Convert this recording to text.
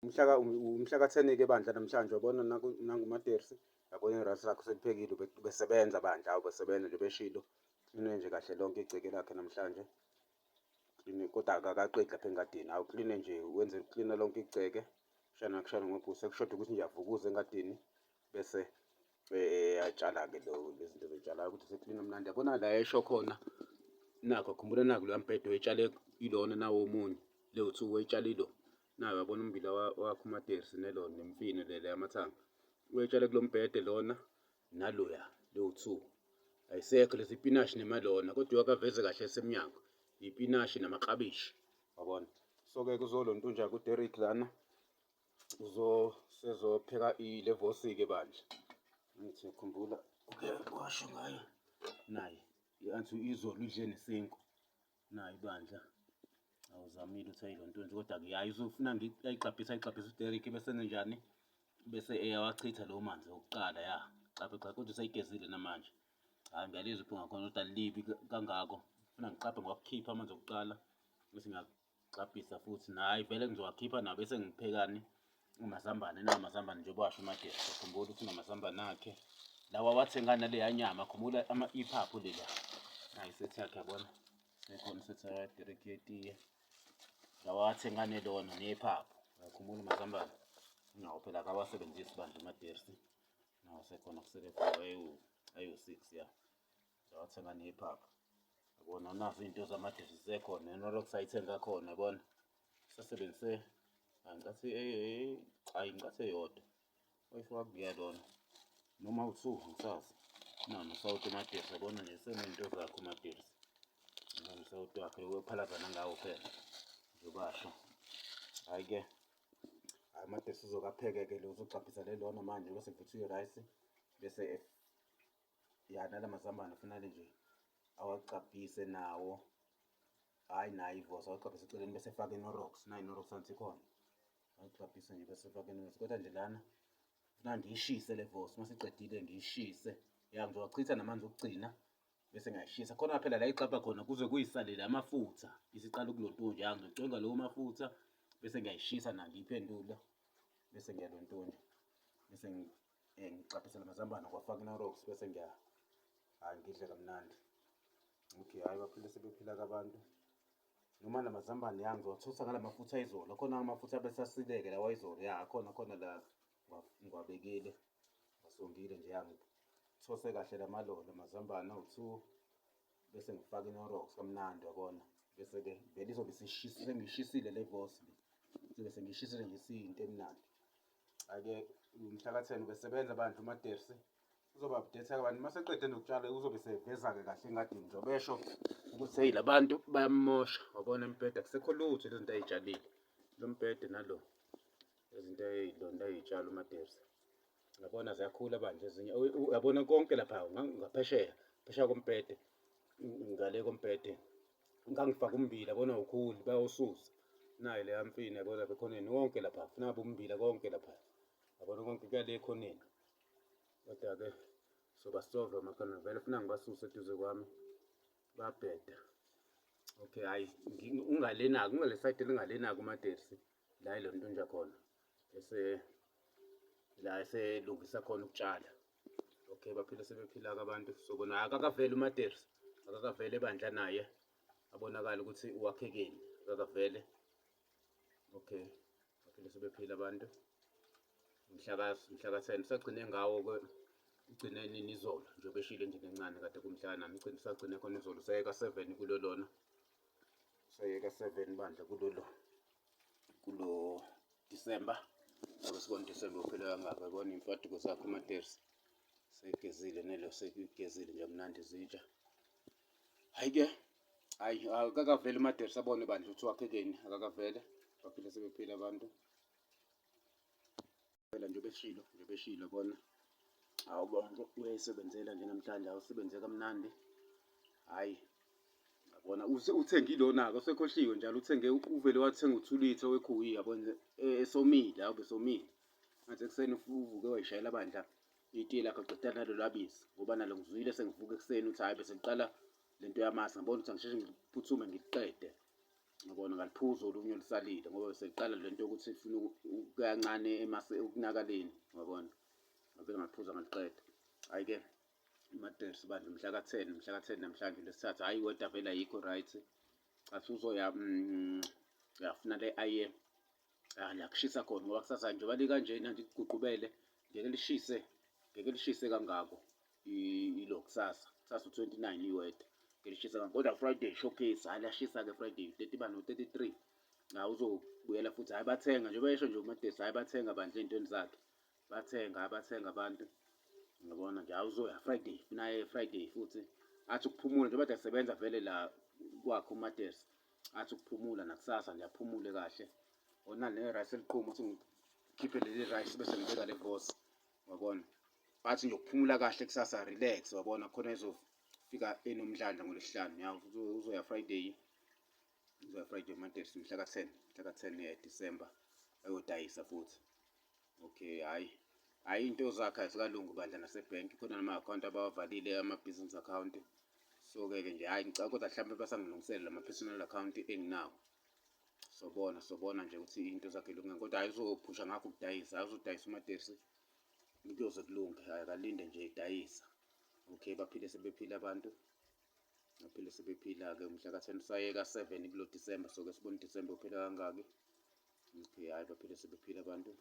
umhla ka-10 ke bandla namhlanje wabona nangumatersi yabona irasi lakho seliphekile besebenza bandla besebenza nje beshilo kline nje kahle lonke igceke lakhe namhlanje kline kodwa akaqedi lapha engadini kline nje wenze klina lonke igceke kushana ngokusa kushoda ukuthi nje avukuze engadini bese yatshala-ke lezi zinto zoyitshala ukuthi seklina mnandi yabona la esho khona nakho khumbula nakho loya mbhede wetshale ilona nawo omunye leyo-2 wetshale ilo nayo yabona umbila wakho umatersi nelona nemfino le yamathanga wetshale kulo mbhede lona naloya leyo-2 ayisekho lezi ipinashi nemalona kodwa wakaveze kahle esemnyango ipinashi namaklabishi wabona so-ke kuzolonto nje kuDerek lana sezopheka ilevosi-ke bandla ngithi khumbula washo ngayo naye yathi izolo idle nesinkwa naye ibandla awuzamile uthi ayilonto nje kodwa-ke yayi uzofuna ayigxabhisa uDerek bese njani bese eyawachitha lowo manzi okuqala xaphe kodwa usayigezile namanje hhayi ngiyalizwa iphunga ngakhona kodwa libi kangako funa ngiqaphe ngokukhipha amanzi okuqala bese ngiyagxabhisa futhi nayi vele ngizowakhipha nawo bese ngiphekani amazambane amazambane njengoba washo umatersi khumbula ukuthi namazambane akhe lawa wathenga naleya nyama khumbula iphaphu leliya nayi isethi yakhe yabona sekhona isethi yaDerek yetiye lawa wathenga nelona nephaphu yakhumbula amazambane nawo phela akawasebenzisi bandla umatersi nawo sekhona kusele ayu-6 ya lawathenga nephaphu yabona nazo izinto zamatersi zisekhona neNorox ayithenga khona yabona sasebenzise ngicathe eyodwa wayifaka kubuya lona noma u2 ngisazi nosawoti umatersi yabona nje senezinto zakho umatersi nosawoti wakhe wephalazana ngawo phela njengobasho hhayi-ke umatersi uzokapheke-ke lo uzogxabhisa lelona manje bese kuvuthwa irayisi bese nala mazambane kufanele nje awagxabhise nawo hhayi nayo ivosi awagxabhise eceleni bese efake iNorox nayo iNorox ansikhona awugxabhise nje bese efake iNorox kodwa nje lana funa ngiyishise le vosi masicedile ngiyishise ngizowachitha namanzi okugcina bese ngiyayishisa khona phela la ixabha khona kuze kuyisalele amafutha isiqala ukulontunja ngizocwenga lowo mafutha bese ngiyayishisa nayo ngiyiphendula bese ngiyalontunja bese ngixabhisa amazambane ngiwafaka iNorox bese ngidle kamnandi okay hhayi baphile sebephila kabantu noma namazambane ngizowathosa ngala mafutha ayizolo khona amafutha bese asileke lawa ayizolo khona la ngiwabekile ngasongile nje ngithose kahle lamazambane awu-2 bese ngifaka iNorox kamnandi wabona bese-ke vele izobe sengiyishisile le vosi le bese ngiyishisile nje isiyinto emnandi hhayi-ke umhla ka-10 ubesebenza bandla umatersi uzoba-update-a abantu maseqede nokutshala uzobe seveza-ke kahle engadini njengoba esho ukuthi hey labantu bayamosha wabona embhede akusekho lutho lezinto ayitshalile lo mbhede nalo lezinto ey'londa ay'tshala umatersi yabona ziyakhula bandla ezinye uyabona konke lapha ngaphesheya kombhede ngale kombhede ngangifaka umbila yabona awukhuli bayawususa nayo leya mfino yabona bekhoneni wonke lapha funa ngabe umbila konke lapha yabona konke kuyale ekhoneni kodwa-ke sobasova makhona vele funa ngibasuse eduze kwami babheda okay hhayi ungalenaki ungale sayidi elingalenaki umatersi la ilontunja khona bese la eselungisa khona ukutshala okay baphile sebephila-ke abantu sobona akakaveli umatersi akakavele bandla naye abonakala ukuthi uwakhekeni akakavele okay baphile sebephila abantu mhla ka-10 sagcine ngawo-ke ugcine nini izolo njengoba eshilo endlini encane kade kumhlaka nami sagcine khona izolo sayeka 7 kulo lona sayeka 7 bandla kulo Disemba ngoba sibona Disemba uphela kangaka yabona imfaduko zakho umatersi segezile nelo sekugezile nje mnandi zitsha hhayi-ke akakavele umatersi abone bandla ukuthi wakhekeni akakavele baphile sebephila abantu phela njengoba eshilo bona uyayisebenzela nje namhlanje awusebenze kamnandi hhayi yabona uthenge ilona-ke usekhohliwe njalo uthenge uvele wathenga u2 litha wekhuwi yabona esomile awube somile ngathi ekuseni uvuke wayishayela bandla itiye lakho qeda nalo labisi ngoba nalo ngizwile sengivuka ekuseni uthi hhayi bese ngiqala lento yamasi ngibona ukuthi angisheshe ngiphuthume ngiliqede ngabona ngaliphuzo olunye olusalile ngoba seqala lento yokuthi ifuna kancane ukunakaleni ngabona ngavele ngaphuza ngaliqeda. Hhayi-ke amateksi bandla mhla ka-10 namhlanje lesithathu, hhayi i-weather vele ayikho right. Athi uzoya uyafuna le I_M la kushisa khona ngoba kusasa njengoba likanjena nje liguqubele ngeke lishise kangako ilo kusasa u-29 i-weather ngeke lishise kangako kodwa Friday showcase hhayi liyashisa-ke Friday 30 bani no-33 uzobuyela futhi hhayi bathenga njengoba esho nje uMadesi hhayi bathenga bandla ey'ntweni zakhe bathenga abantu ngiyabona nje hhayi uzoya Friday funa aye Friday futhi athi ukuphumula njengoba kade esebenza vele la kwakhe uMadesi athi ukuphumula nakusasa nje aphumule kahle ona nerayisi eliqhuma uthi ngikhiphe leli rayisi bese ngibeka levosi wabona athi nje ukuphumula kahle kusasa relax wabona khona ezofika enomdlandla ngoLwesihlanu ya uzoya Friday uMadesi mhla ka-10 December ayodayisa futhi. Okay, hhayi into zakhe azikalungi bandla nasebhenki khona nama-akhawunti abawavalile ama-business account. So-ke nje hhayi ngicabanga kodwa mhlawumbe basangilungisele lama-personal account enginawo. Sobona nje ukuthi into zakhe ilungile kodwa hhayi uzophusha ngakho ukudayisa, hhayi uzodayisa uMadesi kuyoze kulunge, hhayi akalinde nje edayisa. Okay, baphile sebephila abantu baphile sebephila-ke mhla ka-10 saye ka-7 kulo December so-ke sibone uDisemba uphela kangaki. Okay, hhayi baphile sebephila abantu.